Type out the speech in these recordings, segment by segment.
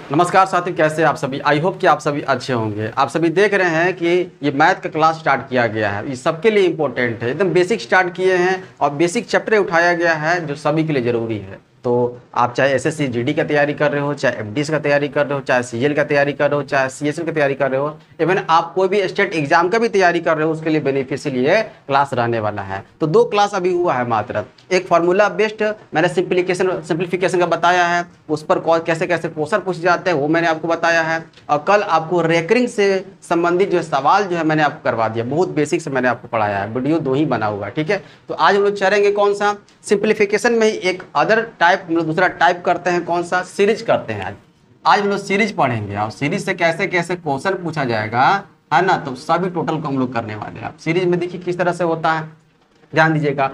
नमस्कार साथी, कैसे आप सभी। आई होप कि आप सभी अच्छे होंगे। आप सभी देख रहे हैं कि ये मैथ का क्लास स्टार्ट किया गया है। ये सबके लिए इंपॉर्टेंट है, एकदम बेसिक स्टार्ट किए हैं और बेसिक चैप्टर उठाया गया है जो सभी के लिए ज़रूरी है। तो आप चाहे एसएससी जीडी का तैयारी कर रहे हो, चाहे एमडीएस का तैयारी कर रहे हो, चाहे सीएल का तैयारी कर रहे हो, चाहे सीएसएल की तैयारी कर रहे हो, इवन आप कोई भी स्टेट एग्जाम का भी तैयारी कर रहे हो, उसके लिए बेनिफिशियल ये क्लास रहने वाला है। तो 2 क्लास अभी हुआ है मात्र। एक फार्मूला बेस्ड मैंने सिंप्लीफिकेशन का बताया है, उस पर कैसे कैसे क्वेश्चन पूछे जाते हैं वो मैंने आपको बताया है। और कल आपको रेकरिंग से संबंधित जो सवाल जो है मैंने आपको करवा दिया, बहुत बेसिक से मैंने आपको पढ़ाया है। वीडियो 2 ही बना हुआ है, ठीक है। तो आज हम लोग चलेंगे कौन सा, सिंप्लीफिकेशन में ही एक अदर टाइप, हम लोग दूसरा टाइप करते हैं, कौन सा, सीरीज करते हैं। आज हम लोग सीरीज पढ़ेंगे और सीरीज से कैसे कैसे क्वेश्चन पूछा जाएगा, है ना। तो सभी टोटल को हम लोग करने वाले हैं। आप सीरीज में देखिए किस तरह से होता है, ध्यान दीजिएगा।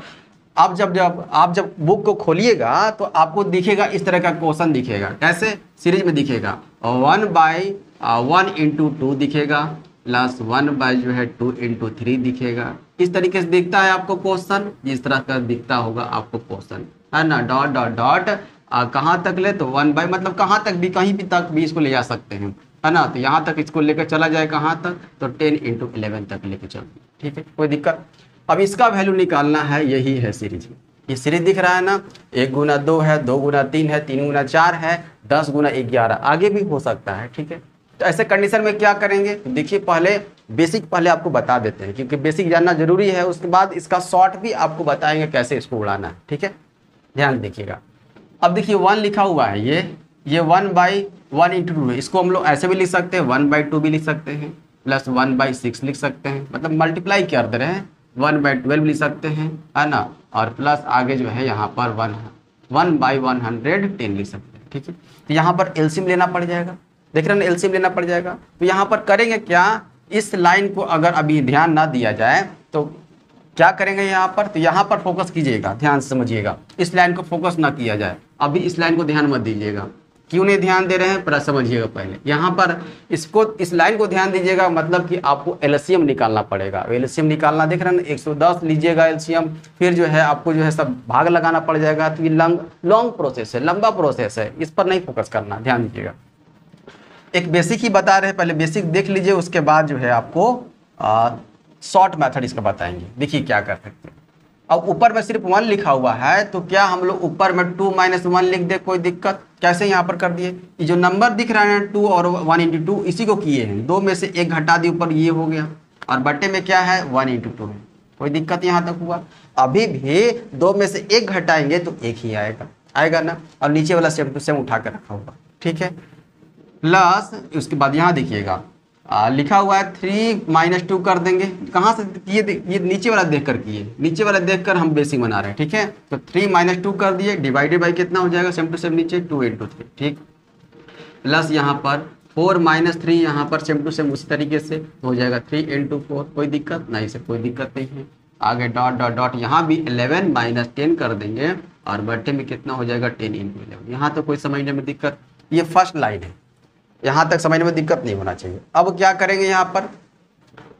आप जब बुक को खोलिएगा तो आपको दिखेगा इस तरह का क्वेश्चन दिखेगा। कैसे सीरीज में दिखेगा, 1/1 × 2 दिखेगा, प्लस 1/ जो है 2 × 3 दिखेगा। इस तरीके से दिखता है आपको क्वेश्चन, जिस तरह का दिखता होगा आपको क्वेश्चन, है ना। डॉट डॉट डॉट कहाँ तक ले, तो 1/ मतलब कहाँ तक भी, कहीं भी तक भी इसको ले जा सकते हैं, है ना। तो यहाँ तक इसको लेकर चला जाए कहाँ तक, तो 10 × 11 तक लेकर चल, ठीक है, कोई दिक्कत। अब इसका वैल्यू निकालना है, यही है सीरीज। ये सीरीज दिख रहा है ना, 1 × 2 है, 2 × 3 है, 3 × 4 है, 10 × 11, आगे भी हो सकता है, ठीक है। तो ऐसे कंडीशन में क्या करेंगे, तो देखिए पहले बेसिक पहले आपको बता देते हैं, क्योंकि बेसिक जानना जरूरी है। उसके बाद इसका शॉर्ट भी आपको बताएंगे कैसे इसको उड़ाना है, ठीक है, ध्यान देखिएगा। अब देखिए 1 लिखा हुआ है, ये 1/1 × 2 है। इसको हम लोग ऐसे भी लिख सकते हैं, 1/2 भी लिख सकते हैं, प्लस 1/6 लिख सकते हैं, मतलब मल्टीप्लाई कर दे रहे हैं। 1/12 लिख सकते हैं, है ना, और प्लस आगे जो है यहाँ पर 1/110 लिख सकते हैं, ठीक है। तो यहाँ पर एलसीएम लेना पड़ जाएगा, देख रहे हैं, एलसीएम लेना पड़ जाएगा। तो यहाँ पर करेंगे क्या, इस लाइन को अगर अभी ध्यान ना दिया जाए तो क्या करेंगे यहाँ पर, तो यहाँ पर फोकस कीजिएगा, ध्यान से समझिएगा। इस लाइन को फोकस ना किया जाए, अभी इस लाइन को ध्यान मत दीजिएगा। क्यों नहीं ध्यान दे रहे हैं, पूरा समझिएगा। पहले यहाँ पर इस लाइन को ध्यान दीजिएगा, मतलब कि आपको एलसीएम निकालना पड़ेगा। एलसीएम निकालना देख रहे हैं, 110 लीजिएगा एलसीएम, फिर जो है आपको जो है सब भाग लगाना पड़ जाएगा। तो ये लॉन्ग प्रोसेस है, लंबा प्रोसेस है, इस पर नहीं फोकस करना, ध्यान दीजिएगा। एक बेसिक ही बता रहे हैं, पहले बेसिक देख लीजिए, उसके बाद जो है आपको शॉर्ट मेथड इसका बताएंगे। देखिए क्या कर सकते हैं। अब ऊपर में सिर्फ 1 लिखा हुआ है, तो क्या हम लोग ऊपर में 2 - 1 लिख दे, कोई दिक्कत। कैसे यहाँ पर कर दिए, ये जो नंबर दिख रहा है 2 और 1 × 2, इसी को किए हैं, 2 में से 1 घटा दिए, ऊपर ये हो गया, और बट्टे में क्या है 1 × 2 है। कोई दिक्कत यहाँ तक हुआ। अभी भी 2 में से 1 घटाएंगे तो 1 ही आएगा ना, और नीचे वाला सेम टू सेम उठा कर रखा हुआ, ठीक है। प्लस उसके बाद यहाँ देखिएगा लिखा हुआ है 3 - 2 कर देंगे। कहाँ से किए, ये नीचे वाला देख कर किए, नीचे वाला देख कर हम बेसिक बना रहे हैं, ठीक है। तो 3 - 2 कर दिए, डिवाइडेड बाई कितना हो जाएगा, सेम टू सेम नीचे 2 × 3, ठीक। प्लस यहाँ पर 4 - 3, यहाँ पर सेम टू सेम उसी तरीके से हो जाएगा 3 × 4। कोई दिक्कत नहीं सर, कोई दिक्कत नहीं है। आगे डॉट डॉट डॉट, यहाँ भी 11 - 10 कर देंगे, और बट्टे में कितना हो जाएगा 10 × 11। यहाँ तो कोई समझने में दिक्कत, ये फर्स्ट लाइन है, यहाँ तक समझने में दिक्कत नहीं होना चाहिए। अब क्या करेंगे यहाँ पर,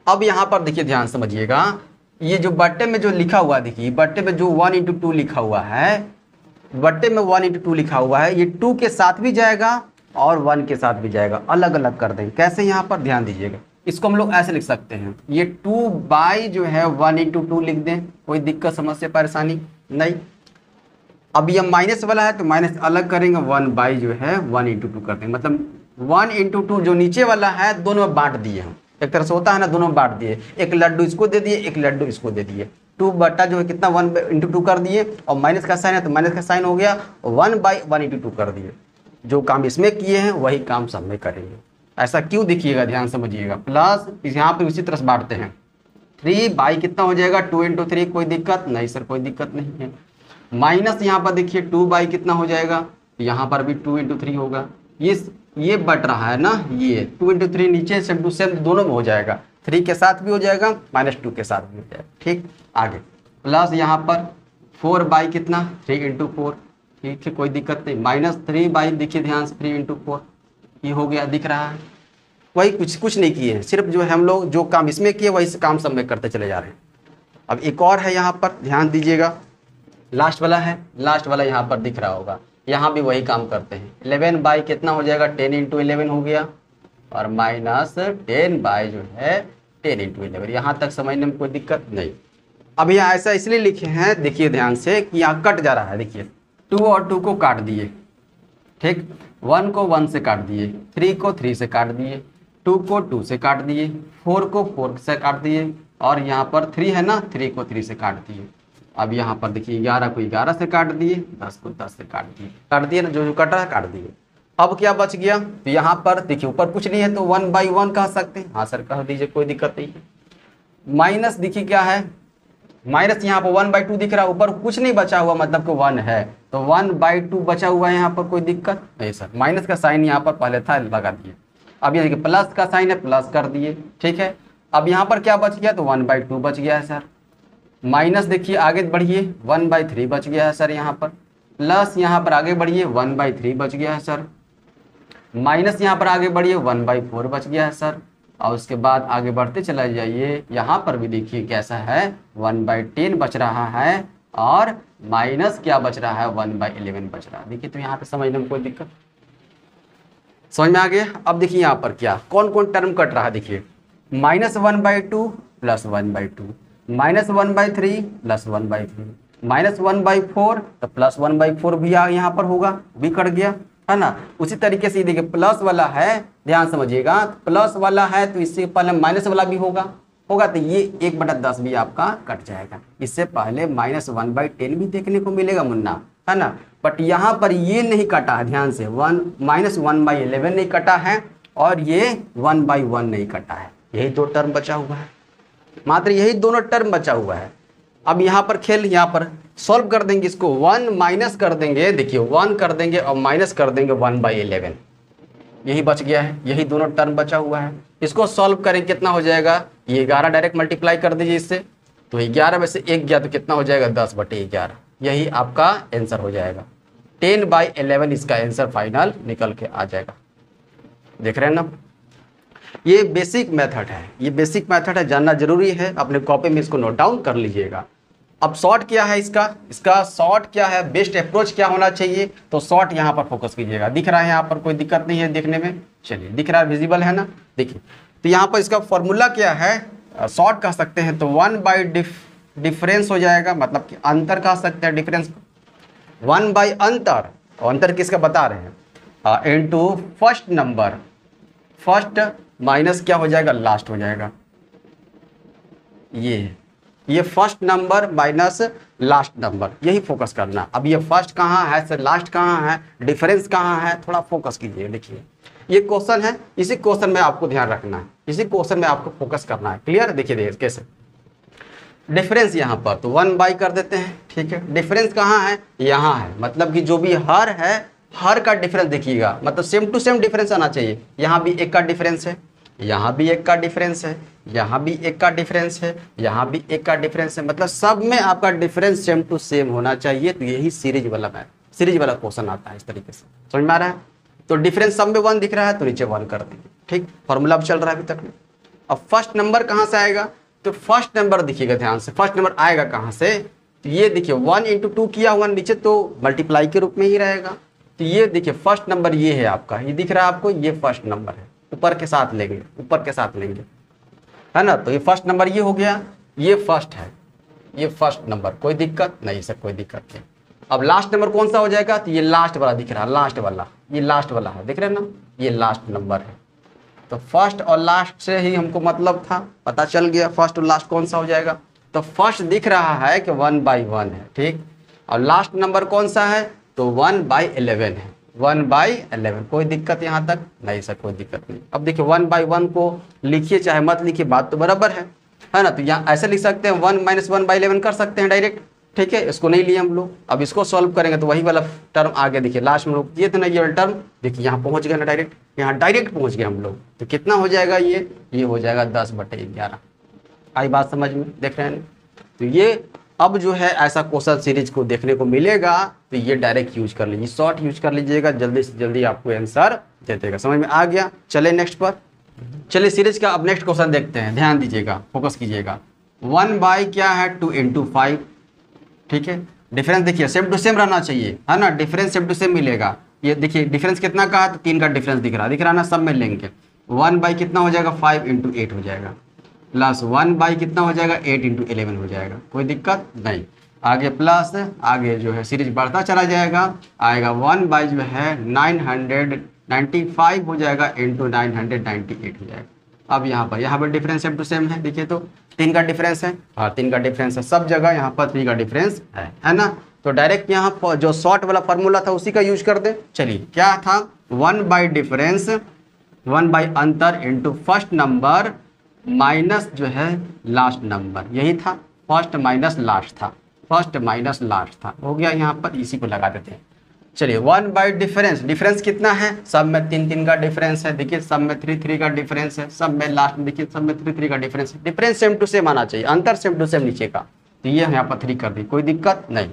अब यहाँ पर देखिए ध्यान समझिएगा, ये जो बट्टे में जो लिखा हुआ, देखिए बट्टे में जो 1 × 2 लिखा हुआ है, बट्टे में 1 × 2 लिखा हुआ है, ये 2 के साथ भी जाएगा और 1 के साथ भी जाएगा, अलग अलग कर देंगे। कैसे, यहाँ पर ध्यान दीजिएगा। इसको हम लोग ऐसे लिख सकते हैं, ये 2/ जो है 1 × 2 लिख दें, कोई दिक्कत समस्या परेशानी नहीं। अब ये माइनस वाला है तो माइनस अलग करेंगे, 1/ जो है 1 × 2 कर देंगे, मतलब 1 × 2 जो नीचे वाला है दोनों में बांट दिए हम, एक तरह से होता है ना, दोनों में बांट दिए, एक लड्डू इसको दे दिए, एक लड्डू इसको दे दिए। 2 बटा जो है कितना 1 × 2 कर दिए, और माइनस का साइन है तो माइनस का साइन हो गया, 1/1 × 2 कर दिए। जो काम इसमें किए हैं वही काम सब में करेंगे। ऐसा क्यों, देखिएगा, ध्यान समझिएगा। प्लस यहाँ पर उसी तरह से बांटते हैं, 3/ कितना हो जाएगा 2 × 3, कोई दिक्कत नहीं सर, कोई दिक्कत नहीं है। माइनस यहाँ पर देखिए 2/ कितना हो जाएगा, यहाँ पर भी 2 × 3 होगा, ये बट रहा है ना, ये 2 × 3 नीचे सेम टू सेम दोनों में हो जाएगा, 3 के साथ भी हो जाएगा, -2 के साथ भी हो जाएगा, ठीक। आगे प्लस यहाँ पर 4/ कितना 3 × 4, ठीक है, कोई दिक्कत नहीं। -3/, देखिए ध्यान से 3 × 4, ये हो गया, दिख रहा है। वही कुछ नहीं किए हैं, सिर्फ जो है हम लोग जो काम इसमें किए वही काम सब में करते चले जा रहे हैं। अब एक और है यहाँ पर, ध्यान दीजिएगा, लास्ट वाला है, लास्ट वाला यहाँ पर दिख रहा होगा, यहाँ भी वही काम करते हैं। 11 बाई कितना हो जाएगा, 10 इंटू 11 हो गया, और माइनस 10 बाई जो है 10 इंटू 11। यहाँ तक समझने में कोई दिक्कत नहीं। अब यहाँ ऐसा इसलिए लिखे हैं, देखिए ध्यान से कि यहाँ कट जा रहा है। देखिए 2 और 2 को काट दिए, ठीक, 1 को 1 से काट दिए, 3 को 3 से काट दिए, 2 को 2 से काट दिए, 4 को 4 से काट दिए, और यहाँ पर 3 है ना, 3 को 3 से काट दिए। अब यहाँ पर देखिए 11 को 11 से काट दिए, 10 को 10 से काट दिए ना, जो कट रहा है काट दिए। अब क्या बच गया, तो यहाँ पर देखिए ऊपर कुछ नहीं है तो 1 बाई 1 कह सकते हैं। हाँ सर कह दीजिए, कोई दिक्कत नहीं है। माइनस देखिए क्या है, माइनस यहाँ पर 1 बाई 2 दिख रहा है, ऊपर कुछ नहीं बचा हुआ मतलब कि 1 है, तो 1 बाई 2 बचा हुआ है। यहाँ पर कोई दिक्कत नहीं सर। माइनस का साइन यहाँ पर पहले था, लगा दिए। अब ये देखिए प्लस का साइन है, प्लस कर दिए, ठीक है। अब यहाँ पर क्या बच गया, तो 1 बाई 2 बच गया है सर। माइनस देखिए आगे बढ़िए, 1 बाई 3 बच गया है सर यहाँ पर। प्लस यहाँ पर आगे बढ़िए, 1 बाई 3 बच गया है सर। माइनस यहाँ पर आगे बढ़िए, 1 बाई 4 बच गया है सर। और उसके बाद आगे बढ़ते चला जाइए, यहाँ पर भी देखिए कैसा है, 1 बाई 10 बच रहा है, और माइनस क्या बच रहा है, 1 बाई 11 बच रहा है। देखिए तो यहाँ पे समझने में कोई दिक्कत, समझ में आ गया। अब देखिए यहाँ पर क्या कौन कौन टर्म कट रहा है, देखिए minus 1 by 2 plus 1 by 2, minus 1 by 3 plus 1 by 3, minus 1 by 4 तो प्लस 1 बाई 4 भी यहाँ पर होगा, भी कट गया है ना। उसी तरीके से देखिए प्लस वाला है, ध्यान समझिएगा, प्लस वाला है तो इससे पहले माइनस वाला भी होगा तो ये 1/10 भी आपका कट जाएगा। इससे पहले माइनस 1 बाई 10 भी देखने को मिलेगा मुन्ना, है ना। बट यहाँ पर ये नहीं कटा है, ध्यान से, माइनस 1 बाई 11 नहीं कटा है, और ये 1 बाई 1 नहीं कटा है। यही दो टर्म बचा हुआ है, मात्र यही दोनों टर्म बचा हुआ है। अब यहाँ पर खेल, यहाँ पर सॉल्व कर देंगे इसको, 1 माइनस कर देंगे, देखिए 1 कर देंगे और माइनस कर देंगे 1 बाई 11, यही बच गया है, यही दोनों टर्म बचा हुआ है। इसको सॉल्व करें कितना हो जाएगा, ये 11 डायरेक्ट मल्टीप्लाई कर दीजिए इससे, तो 11 में से 1 गया तो कितना हो जाएगा, 10/11, यही आपका आंसर हो जाएगा। 10 बाई 11 इसका आंसर फाइनल निकल के आ जाएगा। देख रहे हैं ना, ये बेसिक मेथड है, ये बेसिक मेथड है, जानना जरूरी है। अपने कॉपी में इसको नोट डाउन कर लीजिएगा। अब शॉर्ट क्या है इसका शॉर्ट क्या है, बेस्ट अप्रोच क्या होना चाहिए, तो शॉर्ट यहाँ पर फोकस कीजिएगा। दिख रहा है यहाँ पर, कोई दिक्कत नहीं है देखने में, चलिए दिख रहा है, विजिबल है ना। देखिए तो यहाँ पर इसका फॉर्मूला क्या है, शॉर्ट कह सकते हैं तो 1 बाई डिफरेंस हो जाएगा, मतलब कि अंतर कह सकते हैं, डिफरेंस 1 बाई अंतर, और अंतर किसका बता रहे हैं, into first number, first minus क्या हो जाएगा, लास्ट हो जाएगा। ये first number minus last number, यही फोकस करना। अब ये फर्स्ट कहाँ है सर, लास्ट कहाँ है, डिफरेंस कहाँ है, थोड़ा फोकस कीजिए। देखिए ये क्वेश्चन है, इसी क्वेश्चन में आपको ध्यान रखना है, इसी क्वेश्चन में आपको फोकस करना है। क्लियर, देखिए कैसे डिफरेंस यहाँ पर तो 1 बाई कर देते हैं, ठीक है। डिफरेंस कहाँ है, यहाँ है, मतलब कि जो भी हर है, हर का डिफरेंस देखिएगा, मतलब सेम टू सेम डिफरेंस आना चाहिए। यहाँ भी 1 का डिफरेंस है, यहाँ भी 1 का डिफरेंस है, यहाँ भी 1 का डिफरेंस है, यहाँ भी 1 का डिफरेंस है, मतलब सब में आपका डिफरेंस सेम टू सेम होना चाहिए। तो यही सीरीज वाला क्वेश्चन आता है इस तरीके से, समझ में आ रहा है। तो डिफरेंस सब में 1 दिख रहा है तो नीचे 1 कर देंगे, ठीक। फॉर्मूला अब चल रहा है अभी तक में। अब फर्स्ट नंबर कहाँ से आएगा, तो फर्स्ट नंबर देखिएगा ध्यान से, फर्स्ट नंबर आएगा कहाँ से, तो ये देखिए 1 इंटू 2 किया हुआ नीचे तो मल्टीप्लाई के रूप में ही रहेगा। तो ये देखिए फर्स्ट नंबर ये है आपका, ये दिख रहा है आपको, ये फर्स्ट नंबर है, ऊपर के साथ लेंगे, ऊपर के साथ लेंगे, है ना। तो ये फर्स्ट नंबर ये हो गया, ये फर्स्ट है, ये फर्स्ट नंबर, कोई दिक्कत नहीं सर, कोई दिक्कत नहीं। अब लास्ट नंबर कौन सा हो जाएगा, तो ये लास्ट वाला दिख रहा है, लास्ट वाला, ये लास्ट वाला है, देख रहे हैं ना, ये लास्ट नंबर है। तो फर्स्ट और लास्ट से ही हमको मतलब था, पता चल गया फर्स्ट और लास्ट कौन सा हो जाएगा। तो फर्स्ट दिख रहा है कि 1 बाई 1 है, ठीक। और लास्ट नंबर कौन सा है, तो 1 बाई 11 है, 1 बाई 11, कोई दिक्कत यहाँ तक नहीं सर, कोई दिक्कत नहीं। अब देखिए 1 बाई 1 को लिखिए चाहे मत लिखिए, बात तो बराबर है ना। तो यहाँ ऐसे लिख सकते हैं, 1 माइनस 1 बाई 11 कर सकते हैं डायरेक्ट, ठीक है। इसको नहीं लिए हम लोग, अब इसको सॉल्व करेंगे तो वही वाला टर्म आ गया। देखिए लास्ट में लोग ये थे ना, ये वाला टर्म, देखिए यहाँ पहुँच गए ना डायरेक्ट, यहाँ डायरेक्ट पहुँच गए हम लोग। तो कितना हो जाएगा, ये हो जाएगा 10/11। आई बात समझ में, देख रहे हैं। तो ये अब जो है ऐसा क्वेश्चन सीरीज को देखने को मिलेगा, तो ये डायरेक्ट यूज कर लीजिए, शॉर्ट यूज कर लीजिएगा, जल्दी से जल्दी आपको आंसर दे देगा। समझ में आ गया, चले नेक्स्ट पर, चलिए सीरीज का अब नेक्स्ट क्वेश्चन देखते हैं, ध्यान दीजिएगा, फोकस कीजिएगा। 1 बाई क्या है, 2 इंटू 5, ठीक है। डिफरेंस देखिए सेम टू सेम रहना चाहिए, है ना, डिफरेंस सेम टू सेम मिलेगा। ये देखिए डिफरेंस कितना का है, तो 3 का डिफरेंस दिख रहा है ना, सब में लेंगे 1 बाई कितना हो जाएगा 5 इंटू 8 हो जाएगा, प्लस 1 बाई कितना हो जाएगा 8 इंटू 11 हो जाएगा, कोई दिक्कत नहीं। आगे प्लस आगे जो है सीरीज बढ़ता चला जाएगा, आएगा 1 बाई जो है 995 हो जाएगा इंटू 998 हो जाएगा। अब यहाँ पर डिफरेंस सेम टू सेम है, देखिए तो 3 का डिफरेंस है और 3 का डिफरेंस है, सब जगह यहाँ पर 3 का डिफरेंस है ना। तो डायरेक्ट यहाँ पर जो शॉर्ट वाला फार्मूला था उसी का यूज कर दे। चलिए क्या था, 1 बाई डिफरेंस 1 बाई अंतर इंटू फर्स्ट नंबर माइनस जो है लास्ट नंबर, यही था, फर्स्ट माइनस लास्ट था, फर्स्ट माइनस लास्ट था, हो गया। यहाँ पर इसी को लगा देते हैं। चलिए 1 बाई डिफरेंस, डिफरेंस कितना है, सब में 3 का डिफरेंस है, देखिए सब में 3 का डिफरेंस है, सब में लास्ट में देखिए सब में 3 का डिफरेंस है। डिफरेंस सेम टू सेम आना चाहिए, अंतर सेम टू सेम नीचे का, तो ये यहाँ पर 3 कर दी, कोई दिक्कत नहीं।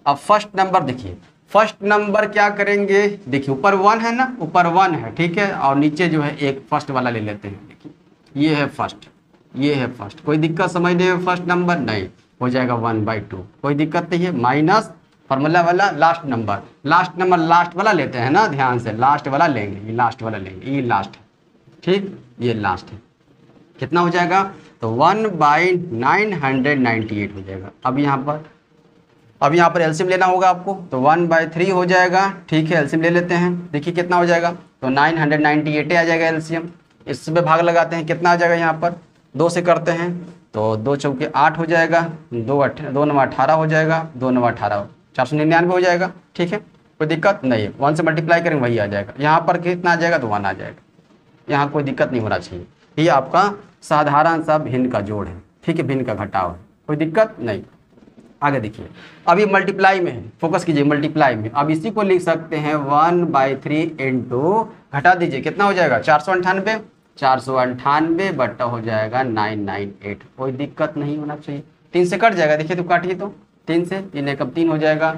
अब फर्स्ट नंबर देखिए, फर्स्ट नंबर क्या करेंगे, देखिए ऊपर 1 है ना, ऊपर 1 है, ठीक है, और नीचे जो है एक फर्स्ट वाला ले लेते हैं, देखिए ये है फर्स्ट, ये है फर्स्ट, कोई दिक्कत समझने में, फर्स्ट नंबर नहीं हो जाएगा 1/2, कोई दिक्कत नहीं है, माइनस फार्मूला वाला लास्ट नंबर, लास्ट वाला लेते हैं ना, ध्यान से लास्ट वाला लेंगे, ये लास्ट वाला लेंगे, ये लास्ट है, ठीक, ये लास्ट है, कितना हो जाएगा, तो 1/998 हो जाएगा। अब यहाँ पर एलसीएम लेना होगा आपको, तो 1/3 हो जाएगा, ठीक है, एलसीएम ले लेते हैं, देखिए कितना हो जाएगा, तो 998 आ जाएगा एलसीएम। इसमें भाग लगाते हैं, कितना आ जाएगा, यहाँ पर 2 से करते हैं, तो 2 चौके 8 हो जाएगा, 2 9 18 हो जाएगा, 2 9 18 499 हो जाएगा, ठीक है, कोई दिक्कत नहीं है। 1 से मल्टीप्लाई करेंगे वही आ जाएगा, यहाँ पर कितना आ जाएगा, तो 1 आ जाएगा, यहाँ कोई दिक्कत नहीं होना चाहिए। ये आपका साधारण सा भिन्न का जोड़ है, ठीक है, भिन्न का घटाव है, कोई दिक्कत नहीं। आगे देखिए, अब ये मल्टीप्लाई में है, फोकस कीजिए मल्टीप्लाई में। अब इसी को लिख सकते हैं 1/3 इंटू, घटा दीजिए कितना हो जाएगा 498 बट्टा हो जाएगा 998, कोई दिक्कत नहीं होना चाहिए। 3 से कट जाएगा, देखिए तो काटिए, तो 3 से 3 एकम 3 हो जाएगा,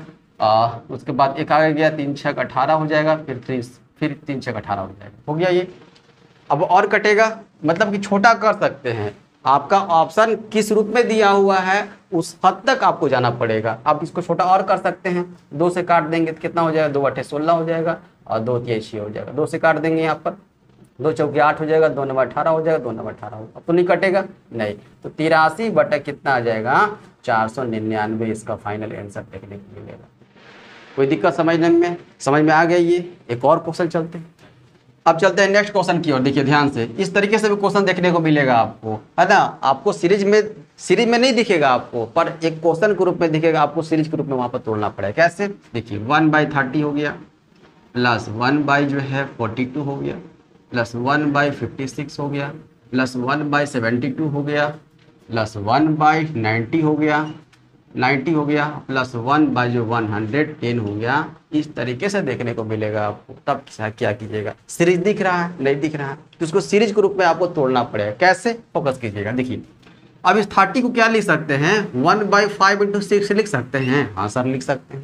उसके बाद एक आगे गया 3 6 18 हो जाएगा, फिर 3 6 18 हो जाएगा, हो गया ये। अब और कटेगा, मतलब कि छोटा कर सकते हैं, आपका ऑप्शन किस रूप में दिया हुआ है उस हद तक आपको जाना पड़ेगा। आप इसको छोटा और कर सकते हैं, 2 से काट देंगे तो कितना हो जाएगा, 2 8 16 हो जाएगा और 2 3 6 हो जाएगा, 2 से काट देंगे यहाँ पर, 2 चौके 8 हो जाएगा, 2 9 18 हो जाएगा, 2 9 18 होगा, अब तो नहीं कटेगा नहीं, तो 83 बटा कितना आ जाएगा 499, इसका फाइनल आंसर देखने को मिलेगा। कोई दिक्कत समझ में आ गया ये। एक और क्वेश्चन चलते हैं, अब चलते हैं नेक्स्ट क्वेश्चन की ओर। देखिए ध्यान से, इस तरीके से भी क्वेश्चन देखने को मिलेगा आपको, है ना, आपको सीरीज में नहीं दिखेगा आपको, पर एक क्वेश्चन के रूप में दिखेगा आपको, सीरीज के रूप में वहां पर तोड़ना पड़ेगा। कैसे, देखिए 1/30 हो गया, प्लस 1 जो है 42 हो गया, प्लस 1/56 हो गया, प्लस 1/72 हो गया, प्लस 1/90 हो गया, 90 हो गया, प्लस 1/110 हो गया। इस तरीके से देखने को मिलेगा आपको। तब क्या कीजिएगा, सीरीज दिख रहा है, नहीं दिख रहा है, तो उसको सीरीज के रूप में आपको तोड़ना पड़ेगा। कैसे, फोकस कीजिएगा। देखिए अब इस 30 को क्या लिख सकते हैं, 1/5 इंटू 6 लिख सकते हैं, हाँ सर लिख सकते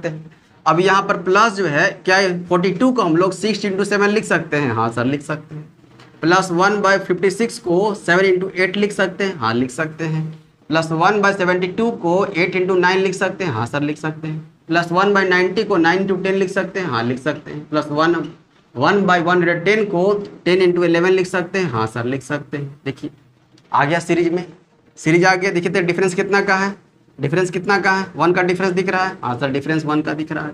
हैं। अब यहाँ पर प्लस जो है क्या है, 42 को हम लोग 6 इंटू 7 लिख सकते हैं, हाँ सर लिख सकते हैं। प्लस 1/56 को 7 इंटू 8 लिख सकते हैं, हाँ लिख सकते हैं। प्लस 1/72 को 8 इंटू 9 लिख सकते हैं, हाँ सर लिख सकते हैं। प्लस 1/90 को 9 इंटू 10 लिख सकते हैं, हाँ लिख सकते हैं। प्लस 1/110 को 10 इंटू 11 लिख सकते हैं, हाँ सर लिख सकते हैं। देखिए आ गया सीरीज में, सीरीज आ गया। देखिए तो डिफरेंस कितना का है, 1 का डिफरेंस दिख रहा है, हाँ सर डिफरेंस 1 का दिख रहा है,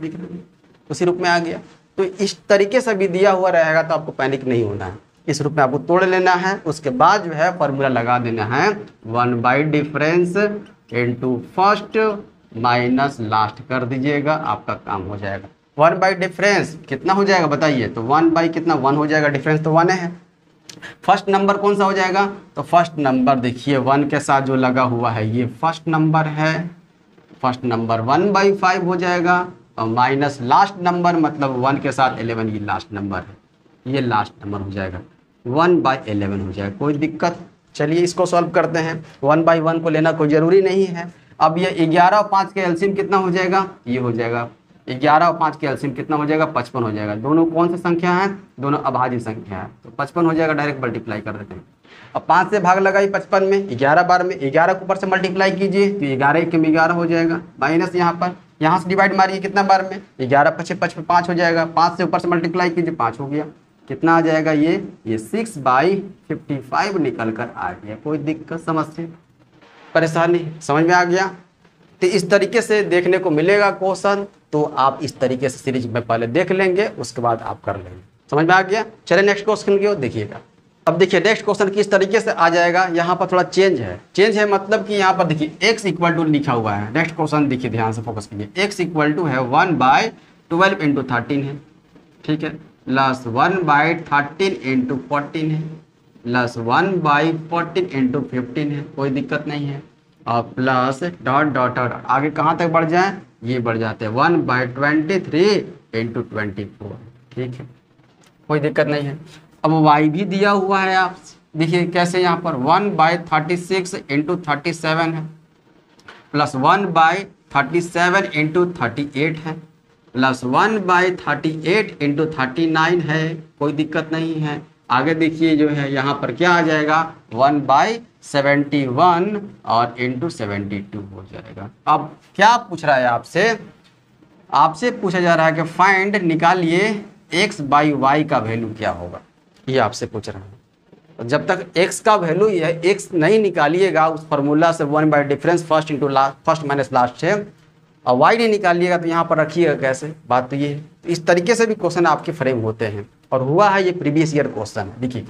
उसी रूप में आ गया। तो इस तरीके से भी दिया हुआ रहेगा तो आपको पैनिक नहीं होना है, इस रूप में आपको तोड़ लेना है। उसके बाद जो है फॉर्मूला लगा देना है, 1 difference into first minus last कर दीजिएगा, आपका काम हो जाएगा। 1 डिफरेंस कितना हो जाएगा बताइए, तो 1 कितना 1 हो जाएगा, डिफरेंस तो 1 है। फर्स्ट नंबर कौन सा हो जाएगा, तो फर्स्ट नंबर देखिए 1 के साथ जो लगा हुआ है ये फर्स्ट नंबर है, फर्स्ट नंबर 1/5 हो जाएगा, और माइनस लास्ट नंबर मतलब 1 के साथ 11, ये लास्ट नंबर है, ये लास्ट नंबर हो जाएगा, 1/11 हो जाएगा। कोई दिक्कत, चलिए इसको सॉल्व करते हैं। 1/1 को लेना कोई ज़रूरी नहीं है। अब ये 11 और 5 के एलसीएम कितना हो जाएगा, ये हो जाएगा 11 और 5 के एलसीएम कितना हो जाएगा, 55 हो जाएगा। दोनों कौन सी संख्या है, दोनों अभाज्य संख्या है, तो 55 हो जाएगा। डायरेक्ट मल्टीप्लाई कर देते हैं, अब 5 से भाग लगाई 55 में, 11 बार में, 11 को ऊपर से मल्टीप्लाई कीजिए तो 11 के 11 हो जाएगा, माइनस यहाँ से डिवाइड मारिए कितना बार में, 11 × 5 5 हो जाएगा, 5 से ऊपर से मल्टीप्लाई कीजिए 5 हो गया, कितना आ जाएगा ये 6/55 निकल कर आ गया। कोई दिक्कत समस्या परेशानी समझ में आ गया? तो इस तरीके से देखने को मिलेगा क्वेश्चन, तो आप इस तरीके से सीरीज में पहले देख लेंगे, उसके बाद आप कर लेंगे। समझ में आ गया? चलिए नेक्स्ट क्वेश्चन की ओर देखिएगा। अब देखिए नेक्स्ट क्वेश्चन किस तरीके से आ जाएगा, यहाँ पर थोड़ा चेंज है मतलब कि यहाँ पर देखिए x इक्वल टू लिखा हुआ है। नेक्स्ट क्वेश्चन देखिए ध्यान से फोकस कीजिए, x इक्वल टू है 1/12 इंटू 13 है, ठीक है, प्लस 1/13 इंटू 14 है, प्लस 1/14 इंटू 15 है, कोई दिक्कत नहीं है, और प्लस डॉट डॉट डॉट आगे कहाँ तक बढ़ जाए, ये बढ़ जाते हैं 1/23 इंटू 24, ठीक है, कोई दिक्कत नहीं है। अब y भी दिया हुआ है, आप देखिए कैसे, यहाँ पर 1/36 इंटू 37 है, प्लस 1/37 इंटू 38 है, प्लस 1/38 इंटू 39 है, कोई दिक्कत नहीं है। आगे देखिए जो है यहाँ पर क्या आ जाएगा 1/71 और इंटू 72 हो जाएगा। अब क्या पूछ रहा है आपसे पूछा जा रहा है कि फाइंड निकालिए x/y का वैल्यू क्या होगा, ये आपसे पूछ रहा है। तो जब तक x का वैल्यू है x नहीं निकालिएगा उस फार्मूला से 1 by difference first into first minus last से, और y नहीं निकालिएगा तो यहाँ पर रखिएगा कैसे, बात तो ये है। तो इस तरीके से भी क्वेश्चन आपके फ्रेम होते हैं, और हुआ है ये प्रीवियस ईयर क्वेश्चन है। देखिए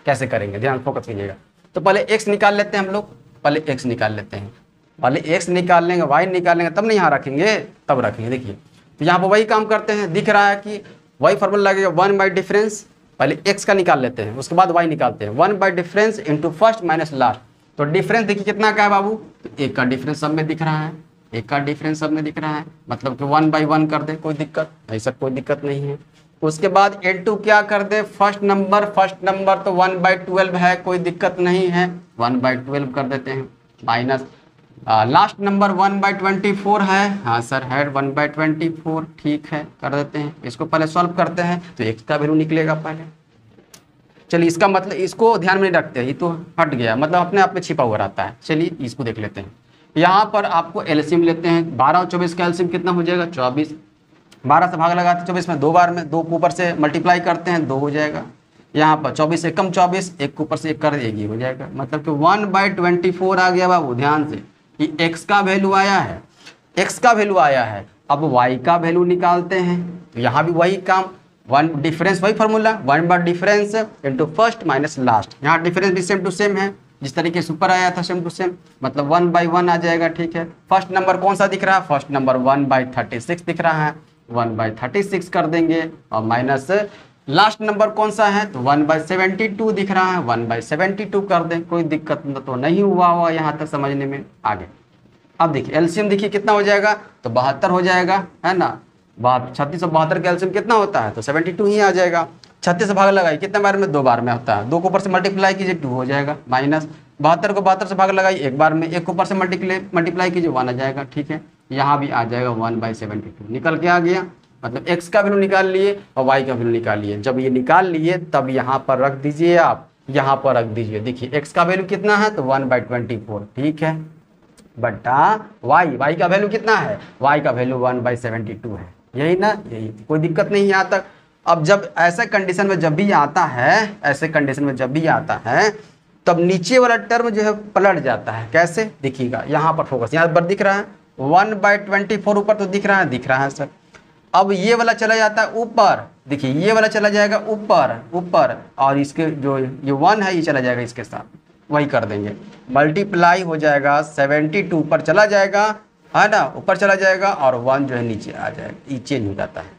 कैसे करेंगे, ध्यान फोकस कीजिएगा। तो पहले x निकाल लेते हैं हम लोग, पहले x निकाल लेते हैं, पहले x निकाल लेंगे, y निकाल लेंगे, तब नहीं यहाँ रखेंगे, तब रखेंगे। देखिए तो यहाँ पर वही काम करते हैं, दिख रहा है कि वही फार्मूला लगेगा 1 बाई डिफरेंस, पहले x का निकाल लेते हैं, उसके बाद y निकालते हैं, 1 by difference into first minus last. तो डिफरेंस देखिए कितना का है बाबू, तो एक का डिफरेंस सब में दिख रहा है, एक का डिफरेंस सब में दिख रहा है, मतलब कि 1/1 कर दे, कोई दिक्कत नहीं सर, कोई दिक्कत नहीं है। उसके बाद इंटू क्या कर दे, फर्स्ट नंबर तो 1/12 है, कोई दिक्कत नहीं है, 1/12 कर देते हैं, माइनस लास्ट नंबर 1/24 है, हाँ सर है 1/24, ठीक है कर देते हैं। इसको पहले सॉल्व करते हैं तो x का वैल्यू निकलेगा पहले। चलिए इसका मतलब इसको ध्यान में नहीं रखते, ये तो हट गया, मतलब अपने आप में छिपा हुआ रहता है। चलिए इसको देख लेते हैं। यहाँ पर आपको एलसीएम लेते हैं, 12 और 24 का एलसीएम कितना हो जाएगा 24, 12 से भाग लगाते 24 में 2 बार में, 2 को ऊपर से मल्टीप्लाई करते हैं 2 हो जाएगा। यहाँ पर 24 से कम 24, 1 को ऊपर से 1 कर देगी हो जाएगा, मतलब कि 1/24 आ गया बाबू। ध्यान से कि x का वैल्यू आया है, x का वैल्यू आया है, अब y का वैल्यू निकालते हैं। तो यहाँ भी वही काम, 1 डिफरेंस वही फार्मूला, 1 बार difference into first minus last. यहाँ डिफरेंस भी सेम टू सेम है, जिस तरीके से ऊपर आया था सेम टू सेम, मतलब 1/1 आ जाएगा, ठीक है। फर्स्ट नंबर कौन सा दिख रहा है, फर्स्ट नंबर 1/36 दिख रहा है, 1/36 कर देंगे, और माइनस लास्ट नंबर कौन सा है, तो 1/72 दिख रहा है, 1/72 कर दें, कोई दिक्कत तो नहीं हुआ यहाँ तक समझने में। आगे अब देखिए एलसीएम देखिए कितना हो जाएगा, तो 72 हो जाएगा, है ना। 36 और 72 का एलसीएम कितना होता है, तो 72 ही आ जाएगा। 36 से भाग लगाई कितने बार में, 2 बार में होता है, 2 को ऊपर से मल्टीप्लाई कीजिए 2 हो जाएगा, माइनस 72 को 72 से भाग लगाई 1 बार में, 1 को ऊपर से मल्टीप्लाई कीजिए 1 आ जाएगा, ठीक है। यहाँ भी आ जाएगा 1/72 निकल के आ गया, मतलब x का वैल्यू निकाल लिए और y का वैल्यू निकाल लिए। जब ये निकाल लिए तब यहाँ पर रख दीजिए, आप यहाँ पर रख दीजिए। देखिए x का वैल्यू कितना है, तो 1/24, ठीक है, बटा y का वैल्यू कितना है, y का वैल्यू 1/72 है, यही ना, यही, कोई दिक्कत नहीं यहाँ तक। अब जब ऐसे कंडीशन में जब भी आता है, ऐसे कंडीशन में जब भी आता है तब नीचे वाला टर्म जो है पलट जाता है। कैसे देखिएगा, यहाँ पर फोकस, यहाँ पर दिख रहा है 1/24 ऊपर तो दिख रहा है सर। अब ये वाला चला जाता है ऊपर, देखिए ये वाला चला जाएगा ऊपर, और इसके जो ये 1 है ये चला जाएगा इसके साथ, वही कर देंगे, मल्टीप्लाई हो जाएगा 72 ऊपर चला जाएगा, है ना, ऊपर चला जाएगा, और 1 जो है नीचे आ जाएगा, ये चेंज हो जाता है,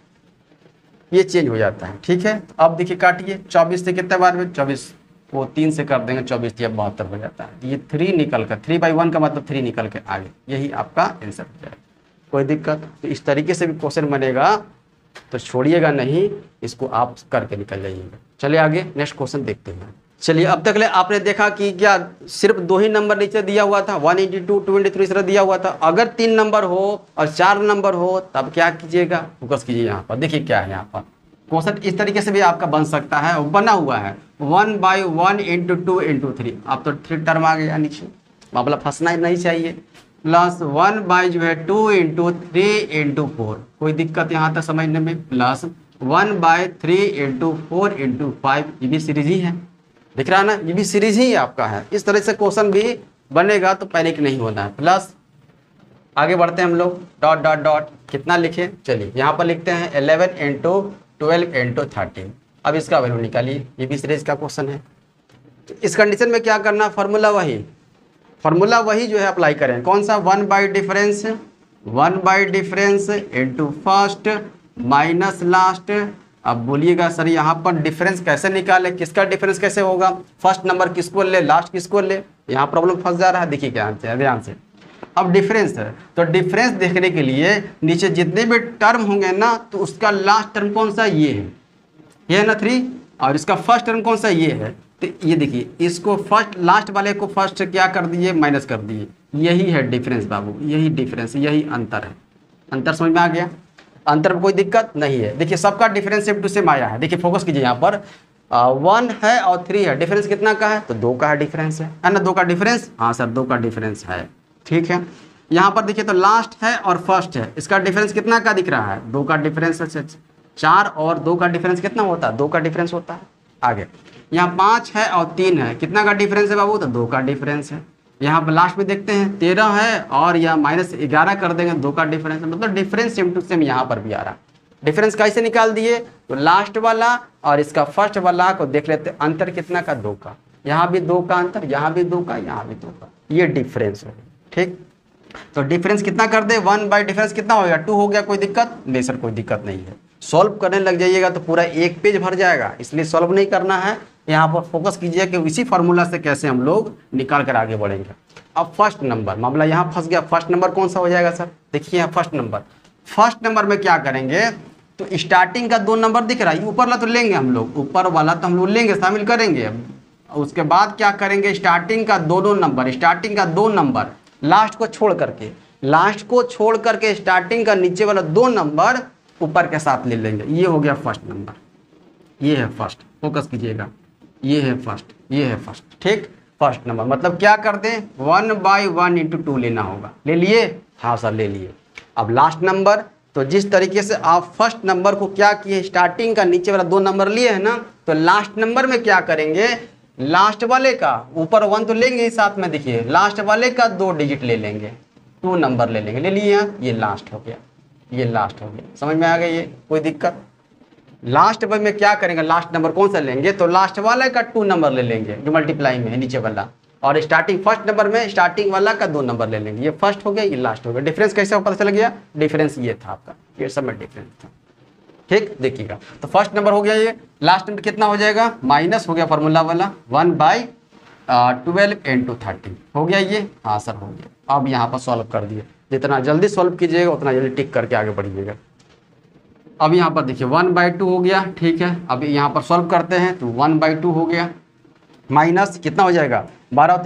ये चेंज हो जाता है, ठीक है। तो अब देखिए काटिए, 24 से कितने बार में, 24 को 3 से कर देंगे, 24 या 72 हो जाता है। ये 3 निकल कर 3/1 का मतलब 3 निकल के आगे, यही आपका आंसर हो जाएगा, कोई दिक्कत। तो इस तरीके से भी क्वेश्चन बनेगा, तो छोड़िएगा नहीं, इसको आप करके निकल जाइएगा। चलिए आगे नेक्स्ट क्वेश्चन देखते हैं। चलिए अब तक ले आपने देखा कि क्या सिर्फ 2 ही नंबर नीचे दिया हुआ था, 182, 223 तरह दिया हुआ था। अगर 3 नंबर हो और 4 नंबर हो तब क्या कीजिएगा, फोकस कीजिए यहाँ पर। देखिए क्या है यहाँ पर, क्वेश्चन इस तरीके से भी आपका बन सकता है, बना हुआ है 1/1 × 2 × 3। अब तो 3 टर्म आ गया नीचे, मामला फंसना ही नहीं चाहिए। प्लस 1/2 × 3 × 4, कोई दिक्कत यहाँ तक समझने में। प्लस 1/3 × 4 × 5, ये भी सीरीज ही है, दिख रहा है ना, ये भी सीरीज ही आपका है। इस तरह से क्वेश्चन भी बनेगा तो पैनिक नहीं होना है। प्लस आगे बढ़ते हैं हम लोग, डॉट डॉट डॉट कितना लिखे, चलिए यहाँ पर लिखते हैं 11 × 12 × 13। अब इसका वैल्यू निकालिए, ये भी सीरीज का क्वेश्चन है। तो इस कंडीशन में क्या करना, फार्मूला वही जो है अप्लाई करें। कौन सा, 1/डिफरेंस इंटू फर्स्ट माइनस लास्ट। अब बोलिएगा सर यहाँ पर डिफरेंस कैसे निकाले, किसका डिफरेंस कैसे होगा, फर्स्ट नंबर किसको ले, लास्ट किसको ले, यहाँ प्रॉब्लम फंस जा रहा है। देखिए क्या ध्यान से, अब डिफरेंस है तो डिफरेंस देखने के लिए नीचे जितने भी टर्म होंगे ना, तो उसका लास्ट टर्म कौन सा, ये है ना 3, और इसका फर्स्ट टर्म कौन सा, ये है। तो ये देखिए, इसको फर्स्ट लास्ट वाले को फर्स्ट क्या कर दिए, माइनस कर दिए। यही है डिफरेंस बाबू, यही डिफरेंस, यही अंतर है। अंतर समझ में आ गया, अंतर में कोई दिक्कत नहीं है। देखिए सबका डिफरेंस सेम टू सेम आया है। देखिए फोकस कीजिए यहाँ पर, 1 है और 3 है, डिफरेंस कितना का है, तो 2 का है डिफरेंस है ना, 2 का डिफरेंस, हाँ सर 2 का डिफरेंस है, ठीक है। यहाँ पर देखिए तो लास्ट है और फर्स्ट है, इसका डिफरेंस कितना का दिख रहा है, 2 का डिफरेंस है। 4 और 2 का डिफरेंस कितना होता है, 2 का डिफरेंस होता है। आगे यहाँ 5 है और 3 है, कितना का डिफरेंस है बाबू, तो 2 का डिफरेंस है। यहाँ पर लास्ट में देखते हैं 13 है और यहाँ -11 कर देंगे, 2 का डिफरेंस है। मतलब डिफरेंस सेम टू सेम यहाँ पर भी आ रहा। डिफरेंस कैसे निकाल दिए, तो लास्ट वाला और इसका फर्स्ट वाला को देख लेते, अंतर कितना का, 2 का। यहाँ भी 2 का अंतर, यहाँ भी 2 का, यहाँ भी 2 का, ये डिफरेंस है, ठीक। तो डिफरेंस कितना कर दे, 1 डिफरेंस कितना हो गया, 2 हो गया, कोई दिक्कत नहीं सर, कोई दिक्कत नहीं है। सॉल्व करने लग जाइएगा तो पूरा एक पेज भर जाएगा, इसलिए सॉल्व नहीं करना है। यहाँ पर फोकस कीजिए कि इसी फार्मूला से कैसे हम लोग निकाल कर आगे बढ़ेंगे। अब फर्स्ट नंबर, मामला यहाँ फंस गया। फर्स्ट नंबर कौन सा हो जाएगा सर, देखिए यहाँ फर्स्ट नंबर में क्या करेंगे, तो स्टार्टिंग का 2 नंबर दिख रहा है, ऊपर वाला तो लेंगे हम लोग, ऊपर वाला तो हम लोग लेंगे, शामिल करेंगे। उसके बाद क्या करेंगे, स्टार्टिंग का 2 नंबर लास्ट को छोड़ करके स्टार्टिंग का नीचे वाला 2 नंबर ऊपर के साथ ले लेंगे। ये हो गया फर्स्ट नंबर, ये है फर्स्ट, फोकस कीजिएगा, ये है फर्स्ट, ठीक। फर्स्ट नंबर मतलब क्या कर दें, 1/1 × 2 लेना होगा, ले लिए, हाँ सर ले लिए। अब लास्ट नंबर, तो जिस तरीके से आप फर्स्ट नंबर को क्या किए, स्टार्टिंग का नीचे वाला 2 नंबर लिए है ना, तो लास्ट नंबर में क्या करेंगे, लास्ट वाले का ऊपर 1 तो लेंगे ही साथ में, देखिए लास्ट वाले का 2 डिजिट ले लेंगे, 2 नंबर ले लेंगे, ले लिए यहाँ, ये लास्ट हो गया, समझ में आ गई, ये कोई दिक्कत। लास्ट में क्या करेंगे, लास्ट नंबर कौन सा लेंगे, तो लास्ट वाला का 2 नंबर ले लेंगे जो मल्टीप्लाई में है नीचे वाला, और स्टार्टिंग फर्स्ट नंबर में स्टार्टिंग वाला का 2 नंबर ले लेंगे। ये फर्स्ट हो गया, ये लास्ट हो गया। डिफरेंस कैसे पता चल गया, डिफरेंस ये था आपका, ये सब में डिफरेंस था, ठीक। देखिएगा तो फर्स्ट नंबर हो गया, ये लास्ट नंबर कितना हो जाएगा, माइनस हो गया फार्मूला वाला, 1/12 × 13 हो गया ये, हाँ सर हो गया। अब यहाँ पर सॉल्व कर दिए, जितना जल्दी सॉल्व कीजिएगा उतना जल्दी टिक करके आगे बढ़िएगा। अब यहाँ पर देखिए 1/2 हो गया, ठीक है। अब यहाँ पर सॉल्व करते हैं तो 1/2 हो गया, माइनस कितना हो जाएगा, 12 ×